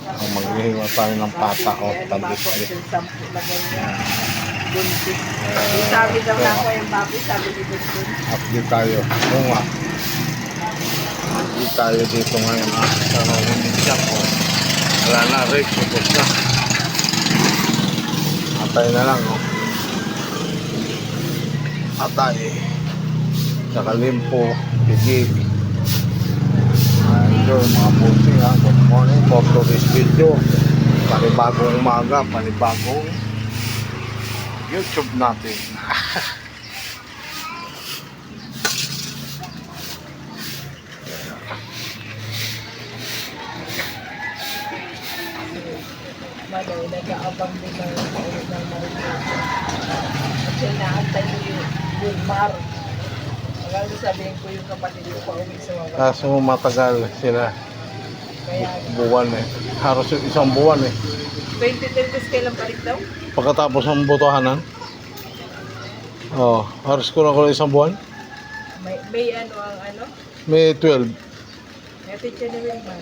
Ang maghihiwa tayo ng pata o tabis-bis. Sabi daw na ako yung baboy, sabi ni Dudun. Update tayo. Oo nga. Update tayo dito ngayon. Sa Roman Shop. Wala na, Rick. Supos na. Atay na lang. Atay. Saka limpo. Pigig. Ayun, mga posting ha. Good morning. For today's video. Panibagong umaga. Panibagong YouTube natin. Madaw, nag-aabang din ng paulit ng Marikina. Kasi naantay ko yung Mar. Maganda sabihin ko yung kapatid ko pauwi sa mga. Kaso matagal sila. Kaya Buwan eh. Halos isang buwan eh. 2010 kailan balik daw? Pagkatapos ng botohanan. Oh, halos ko lang isang buwan. May ano ang ano? May 12. May teacher na yung Mar.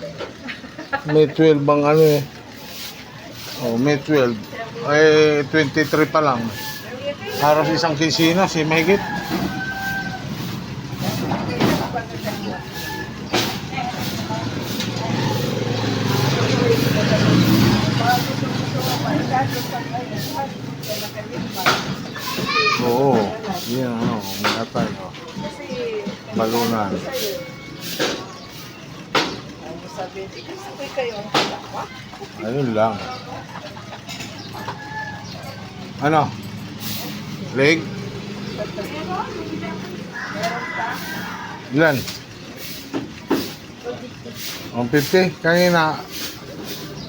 May 12 bang ano eh. Oh, May 12. Eh, 23 pa lang. Halos isang kisina si Megit. Oo, yan ano, may atay. Oh. Balunan. Sabi, ikasabay kayo ang kalakwa? Ayun lang. Ano? Leg? Ilan? 150? Kanina.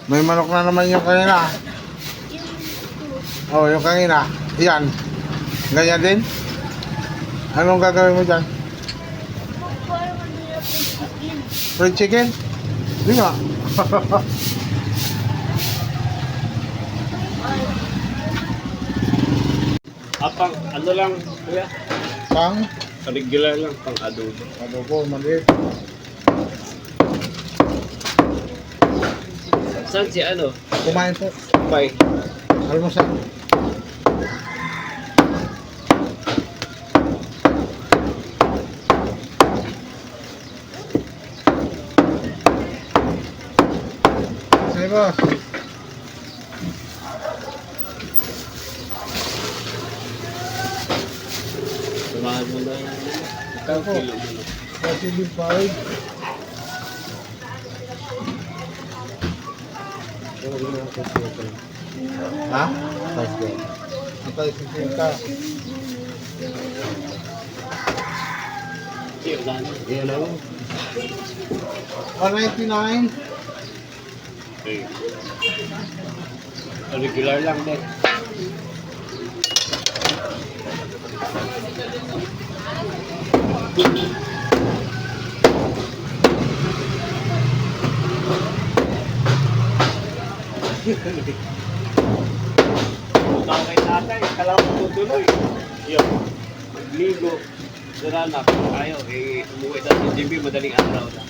May manok na naman yung kanina. Oh, yung kanina. Yan. Ganyan din? Anong gagawin mo dyan? Fried chicken? Hindi nga. Pang ano lang, kuya? Pang? Regular lang, pang adobo. Adobo, maliit. Saan si ano? Kumain po. Bye. Almusal. Sige boss. Tumahan mo na yan. Ikaw, Ako. kilo mo na. Kasi di paid. Ha? Antay si Sinta. Yan lang. 199. Okay. Regular lang din. Punta kay tatay, kala mo tutuloy. Yun, magligo. Daranak, ayaw, umuwi na sa GB, madaling araw na.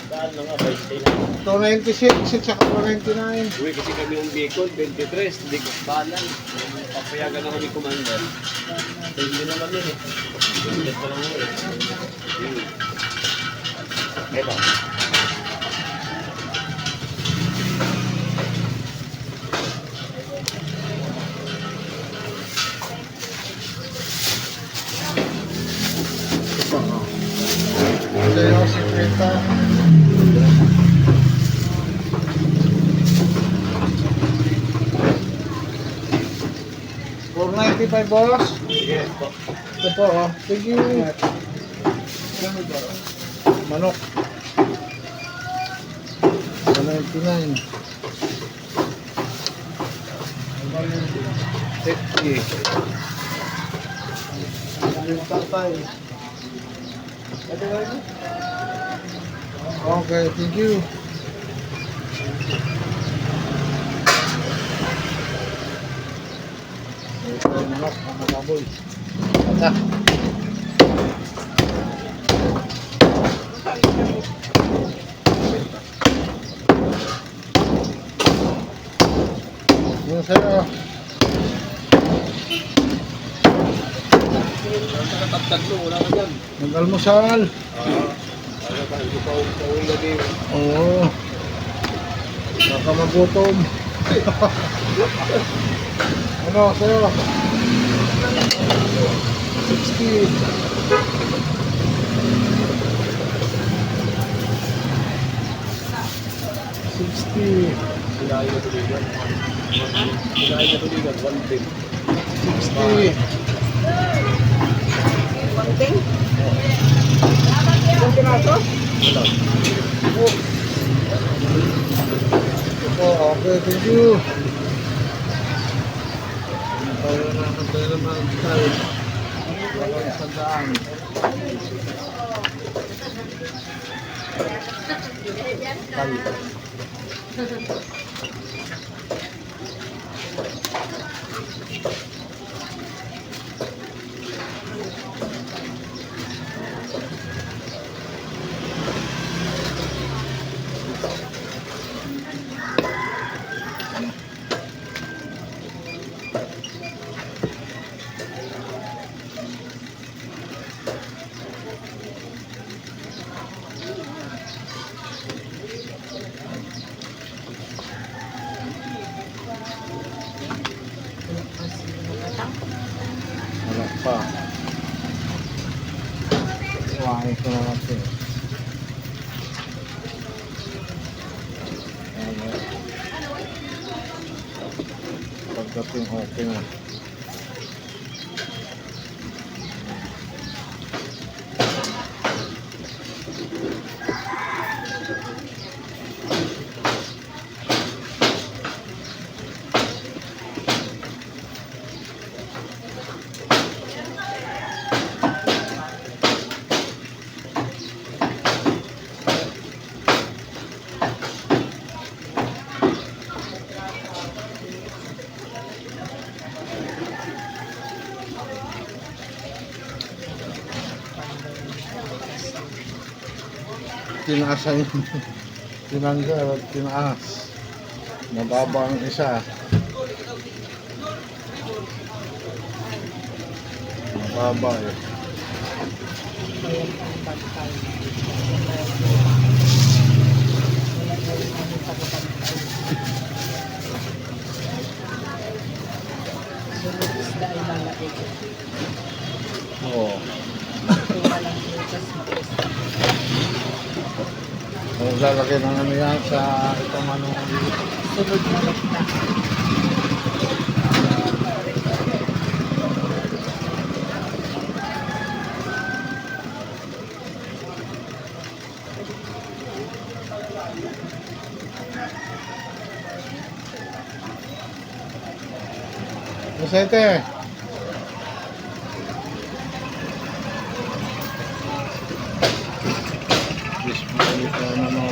Saan na nga, 20 na. 296 at saka 199. Uwi kasi kami ng Bicol, 23, hindi ko balan. Papayagan ako ni Commander. So, hindi naman yun eh. Hindi pa lang uwi. Ito. Sa'yo, si Sinta. $495 boss. Yes po. Ito po, oh. Sige. Manok. 199. 50. Yung tatay. Okay, thank you. Ito yung manok, mga baboy. Ata. sa'yo. Tatlo, wala ka dyan. Nag-almusal. Ano ba, hindi pa ulo din. Oo. Baka magutom. Ano sa'yo? 60. Sinahin na tuligan. Sinahin na tuligan, 110. 60. Konting? Yung pinaso? Oh, okay, thank you. Tayo naman tayo. Walang sandaan. Wala pa. Kuhain ko na natin. Ayan. Pagdating okay na. Tinaasan yung tinanggal at tinaas. Mababa ang isa. Mababa eh. Ayan ang bantay. Sunod isda ay lalaki. Oo. Kaya lang bukas mag-isda. Kung lalaki ng ano yan sa itong ano. Sunod na lakta. Masete. Bismillah na mo.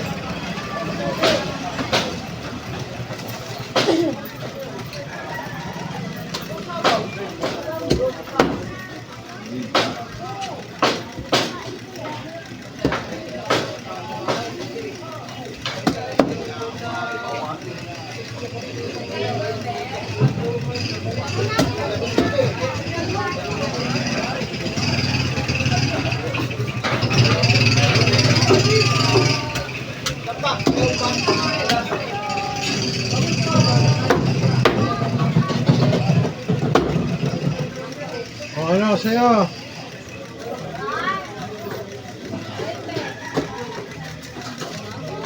O ano sa'yo?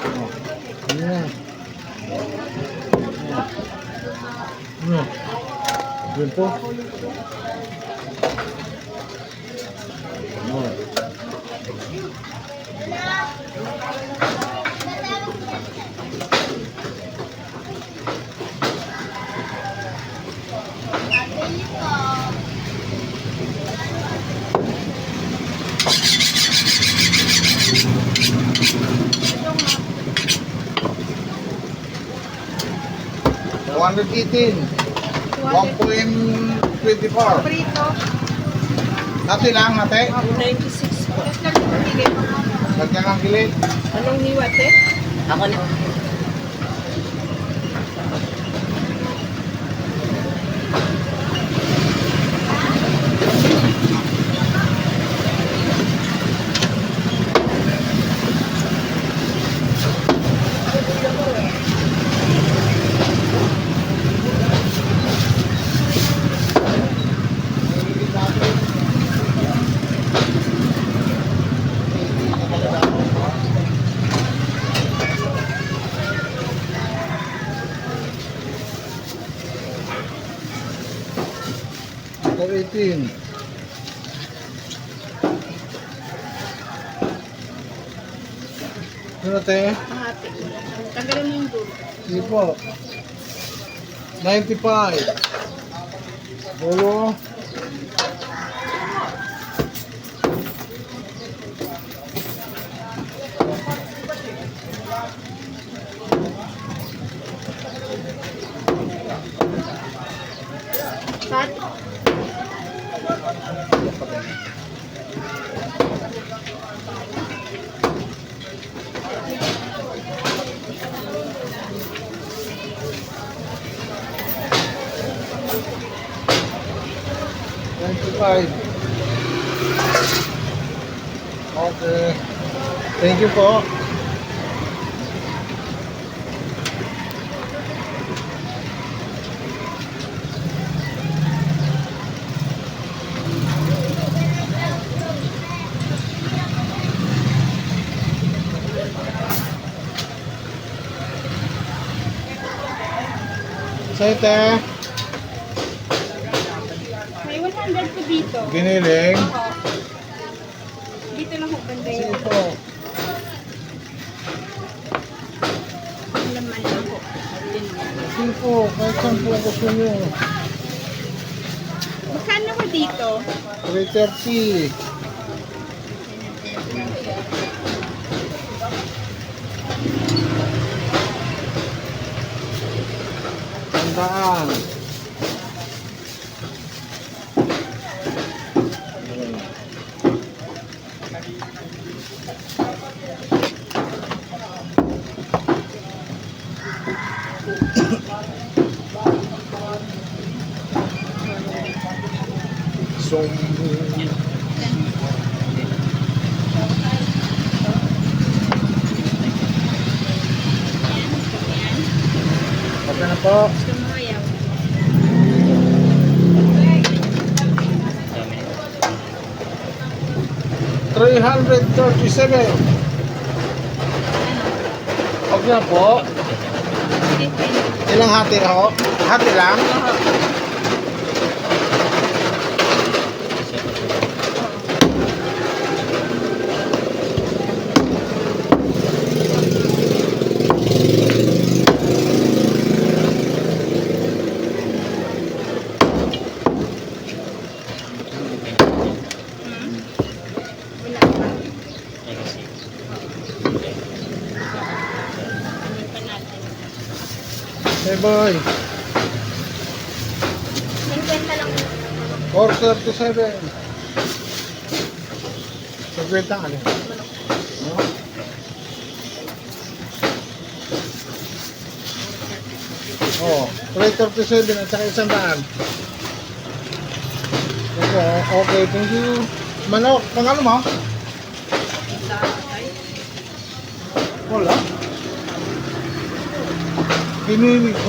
O, ano yan? Ano? Yun po? Ano? 118. 1.24. Prito. Nati lang, nate. 96 po. Lagyan ng gilid. Anong niwat eh? Ako na. After 18. Ano te? Mahati. Tanggalin mo yung dulo. Hindi po. 95. Dulo. Cut. Okay. Thank you po. Sete, May 100 po dito. giniling. Oo. Dito lang po banda Sige yun. po. Ang laman lang po. Sige po, kahit saan po gusto nyo. Magkano po dito? 330. Tandaan. So, okay na po. Gusto mo ayaw. 337. Okay na po. Ilang hati ho? Hati lang? Wala pa. Ano pa natin? Hey boy. 50 lang. 437. 50 ano? No? Oh, 337 at saka 100. Okay, thank you. Manok, pang ano mo? Wala. Pinili ko.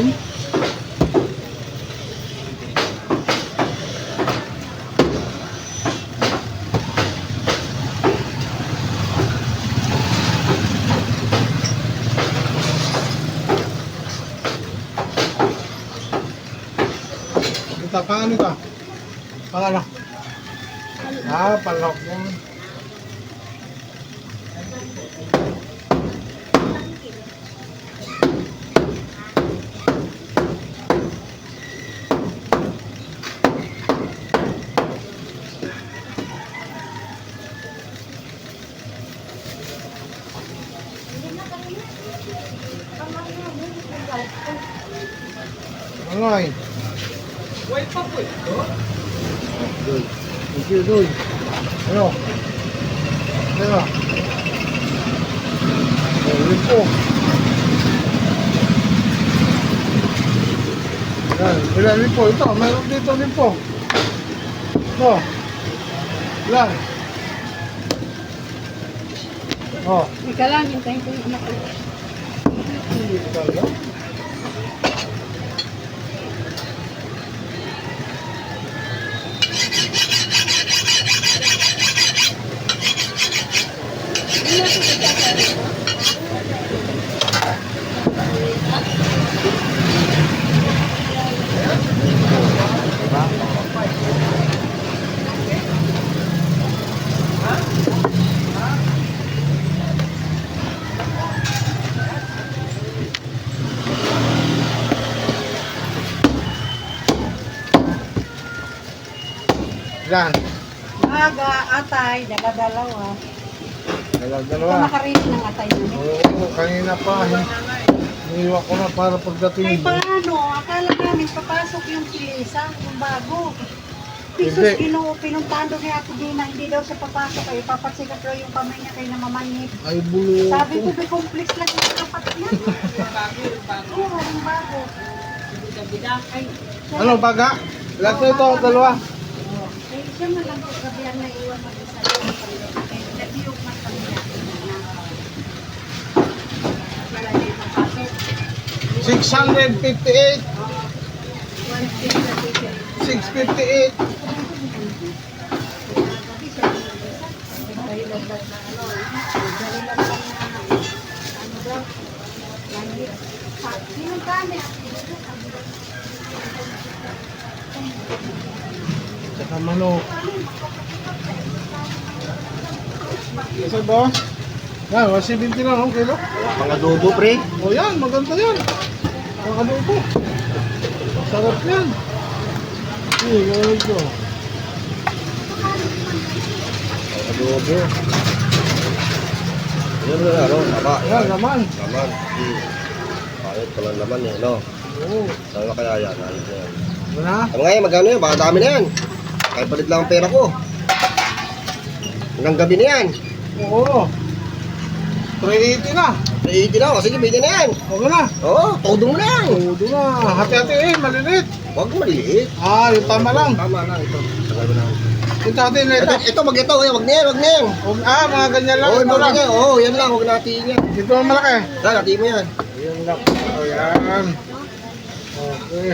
Ito, pang ano ka? Pang ano? Ah, palok yan. Ano ay? Wait pa po ito. Thank you, Doy. Ano? Ano? Ulit po. Yan, ilan rin po. Ito, mayroon dito rin po. Ito. Ilan? Oh, Ika lang, hintayin ko yung anak ko. Dalawa. Yan. Aga, atay, dala-dalawa. Ito Dalawa. nakareach ng atay na. Oo, kanina pa. Iniwan ko na para Ay, pagdating mo. paano? Akala namin papasok yung pilisa, yung bago. Pisos, Hindi. pinuntahan doon ni Ate Dina, hindi daw siya papasok. Ay, papatsikat daw yung kamay niya kay namamanip. Ay, bulo Sabi ko. ko, may complex lang yung kapat niya. Oo, yung bago. Ay, siya Ano, baga? Lahat na ito, dalawa. Ay, siya man lang po gabihan na iwan mag-isa. Ay, nag-iyok man kami natin. Wala din mapasok. 658. 658. Saka manok. Kasi boss? Yan, 170 lang ang kilo. Mga adobo, pre. O yan, maganda yan. Ang ano ito? Sarap yan. Gawin ko. Adobo. Yan na, ano? Tama. Yan, naman. Laman. Pangit ko lang naman eh, no? Oo. Saan na kaya yan? Ayos na yan. Ano na? Ano nga yan? Magkano yan? Baka dami na yan. Kahit palit lang ang pera ko. Hanggang gabi na yan. Oo. 380 na. 380 na. O sige, bigyan na yan. Okay na. Oo, todo mo na yan. Todo na. Hati-hati maliliit. Huwag maliliit. Ah, yung tama lang. Tama lang ito. Tagal mo na. Yung hati na ito. Ito, wag ito. Wag na yan, wag na yan. Mga ganyan lang. Oo, Ito lang. yan. Oo, yan lang. Huwag natin yan. Ito ang malaki. Dahil, natin mo yan. Ayan lang. O yan. Okay.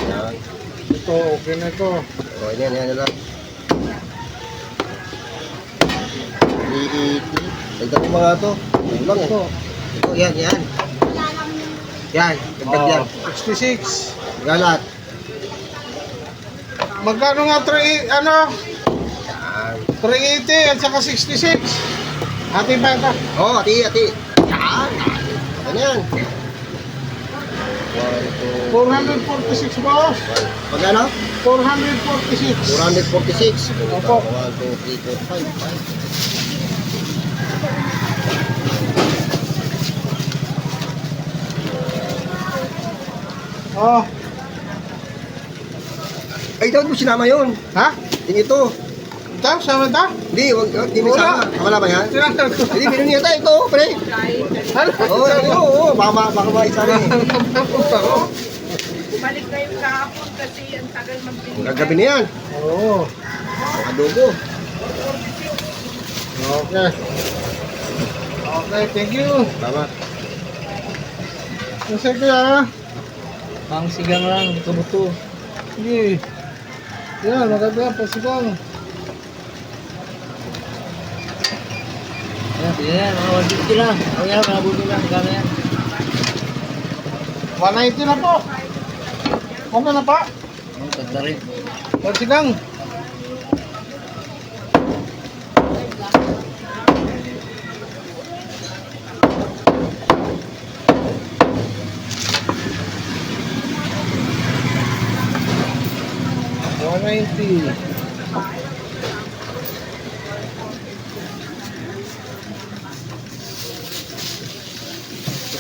Yan. Ito, okay na ito. O, yan lang. 380. Dagdag mo mga ito. Kulang eh. Ito, yan. Yan, dagdag yan. 66. Galat. Magkano nga 380 Yan. at saka 66. Hati pa ito. Oo, ati. Yan. Ano yan? 1, 2, 446 boss. Magkano? 446. 446. Opo. 1, 2, 3, 4, 5. Oh, Ay, dapat mo sinama yun. ha? Yung ito. Ito, sama ito? Hindi, hindi mo Wala. sama. Wala ba yan? Tinanggal ko. Hindi, binili niya tayo ito, pre. Ano? Oo, baka maisa na eh. Balik kayo kahapon kasi ang tagal magbili. Gagabi na yan. Oo. Ang adobo. Okay. Okay, thank you. Tama. Kasi kaya, Pang sigang lang, buto-buto. sige. Yan, maganda, pasigang. Ayan, sige yan, mga 150 lang. O yan, mga buto lang, magkano yan? 190 na po. Ano na pa? Ang tagda rin. Pasigang. $190.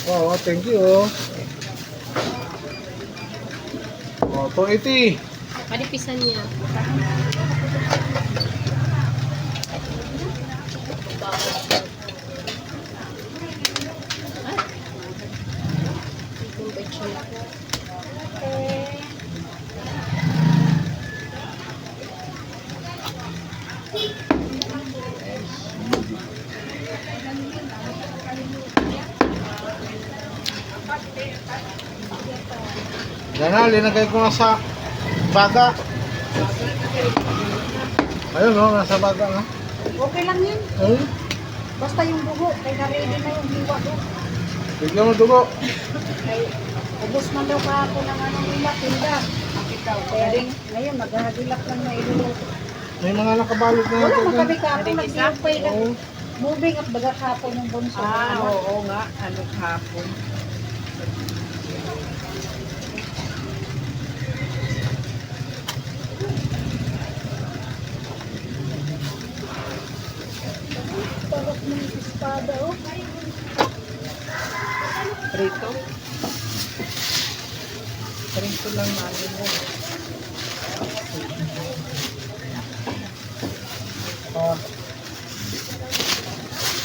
Oh, thank you. Oh, 280. Panipisan niya. Yan na, linagay ko na sa baga. Ayun no, nasa baga na. Okay lang yun. Ayun, Basta yung dugo. Kaya na-ready na yung hiwa ko. bigyan mo dugo. Ay, ubos man daw pa ako ng anong ilat, tinda. Kaya rin, ngayon, maghahagilap lang na iluluto. May mga nakabalot na Wala natin. man kami kapon, nag-iupay lang. Oo. Moving at baga kapon yung bunso. Oo nga, ano kahapon. Parang ng espada, oh. Prito. Prito lang namin mo.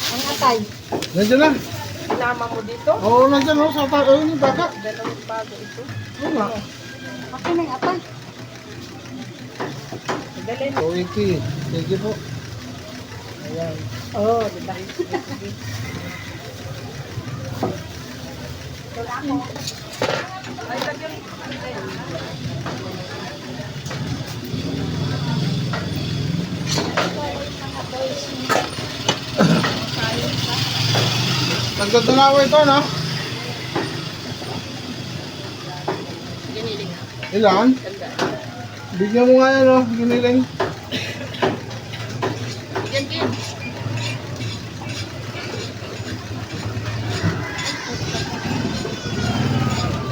Ang atay. Nandiyan na. Sinama mo dito? Oo, nandiyan no, sa tayo. Ayun yung baga. Dalawang bago ito. Ayun nga. Ako na yung atay. Dalhin. 280. Thank you po. Ayan. Oo, di ba? Wala ako. Ay, lagyan. Nagdadalawa ito, no? Ilan? Bigyan mo nga yan, no? Giniling.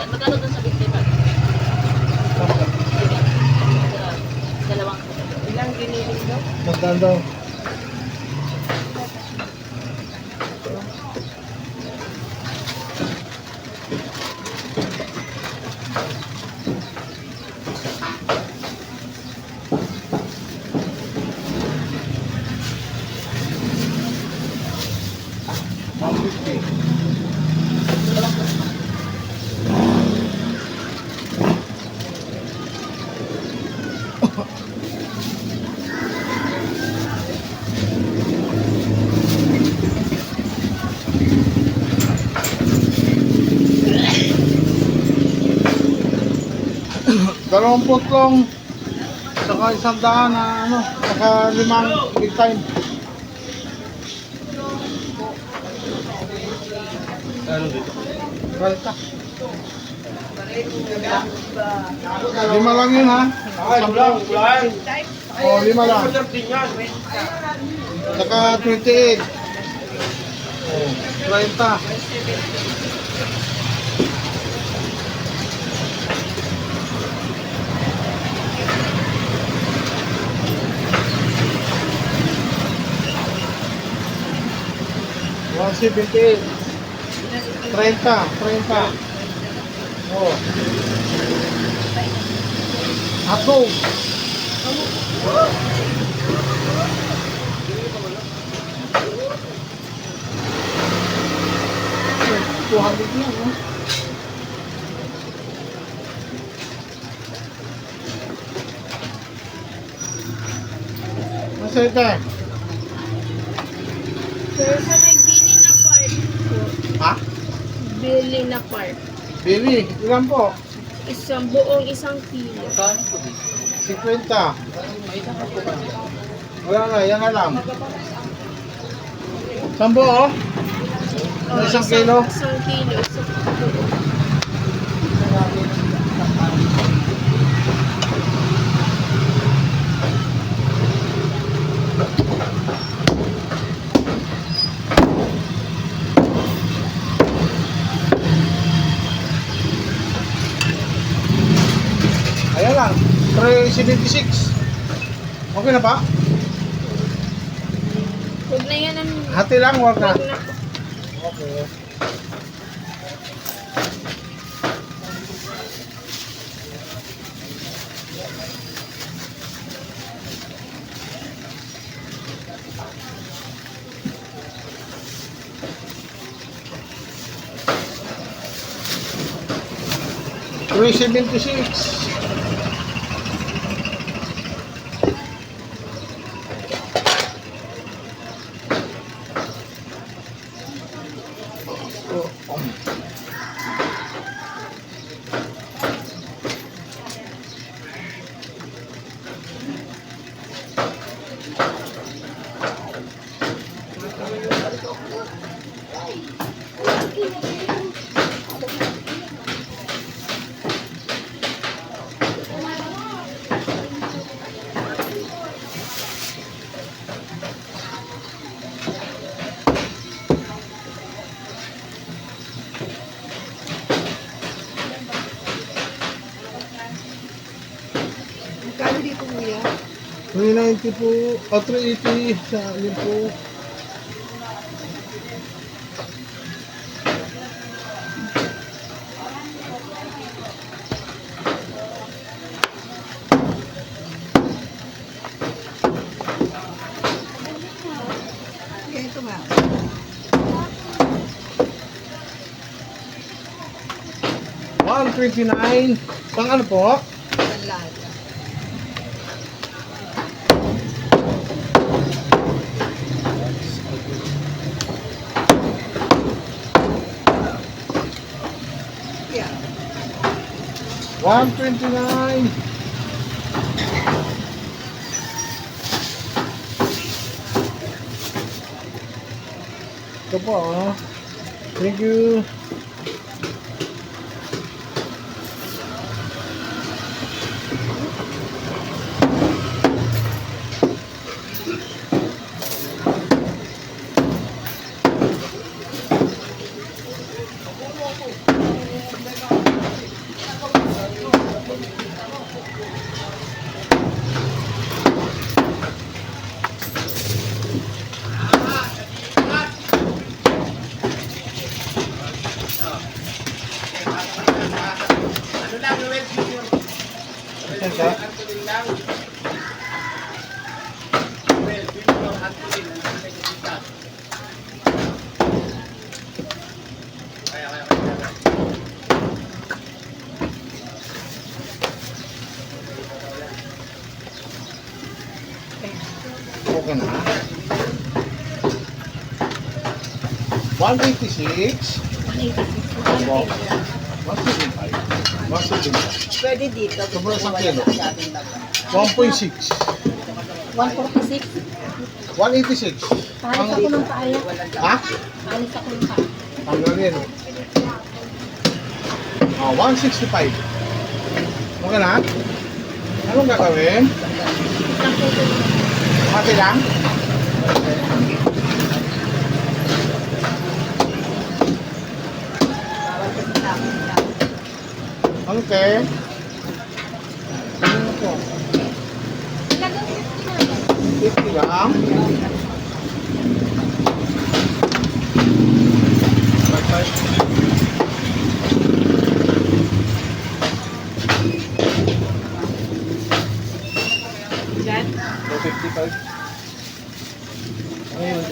Magkano dun sa biktima? Dalawang. Ilang giniling daw? Magdaan daw. Dalawang putlong saka 100 na ano, saka 5 big time. Ano dito? Balta. 5 lang yun ha. O, 5 lang. Saka 28. O, 30. One 78. 30. Oh. Ako. $200 lang, no? Nasa ito? Sir, sa may Bili na part po. Ha? Bili na part. Bili, ilan po? Buong 1 kilo. 50. Wala na, yan na lang. Sambo, oh? Oh, 1 kilo? 1 kilo. Ayan lang, 376. Okay na pa? Huwag na yan ang... Hati lang, wag na. Huwag na po. Okay. $376. 390 po. O, 380. Sa yun po. Kaya ito nga. $129. Pang ano po? Panlasa. Yeah. 129. Ito po, ah. Thank you. Ayan ka? Okay na. 186. 175. Pwede dito. Sobrang Wala sakit, no? na daming laman. 1.6. 146. 186. Pahalis ako ng paaya. Walang laman. Ha? Pahalis ako ng paaya. Tanggalin. Oh, 165. Okay na? Anong gagawin? Mati lang? Bawal kasi sa akin lang. Okay. Ano po? 50 lang. Diyan? 55. Ayun.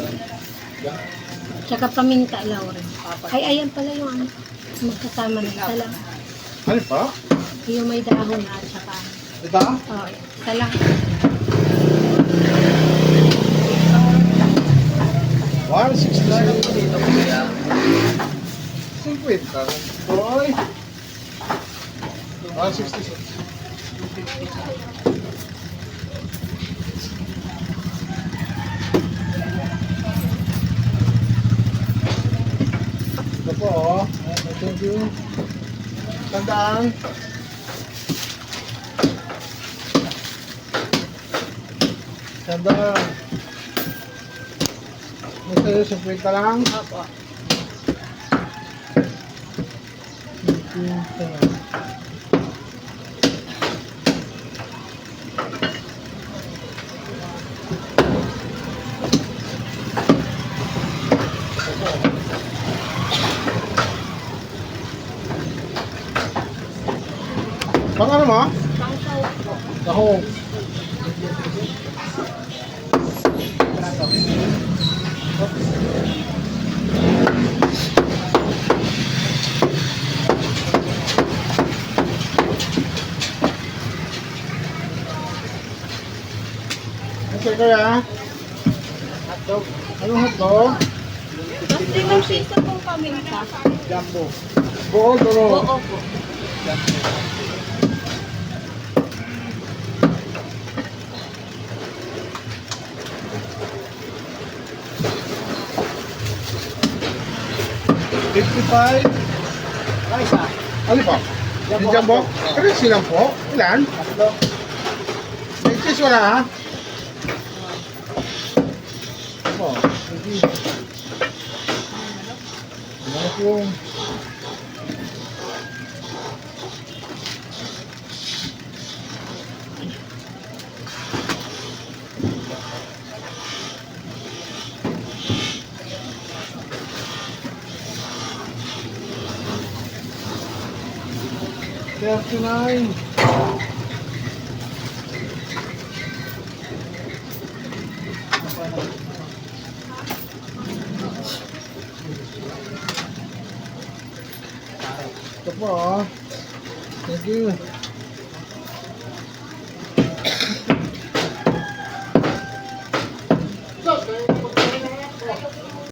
Yan. Tsaka paminta, Lauren. Ay, ayan pala yung ano. Magkasama na. Isa lang. Ano pa? Yung may dahon na at saka. Ito? Oh, isa lang. 160. Dito kuya. 50. Boy. 166. Ito po, oh. Thank you. Tandaan. Tandaan. Ito yung 50 lang. Opo. Pang ano mo? Pangsaw po. Tahong. Okay kaya? Hotdog. Anong hotdog? Mas 5 piso pong paminta. Jumbo. Buo, duro. Oo po. $55. Ay, isa. Ano pa? Yung jumbo? Pero silang po? Ilan? Tatlo. May cheese wala ha? Opo. Sige. Ano po? 39. Ito po, ah. Thank you.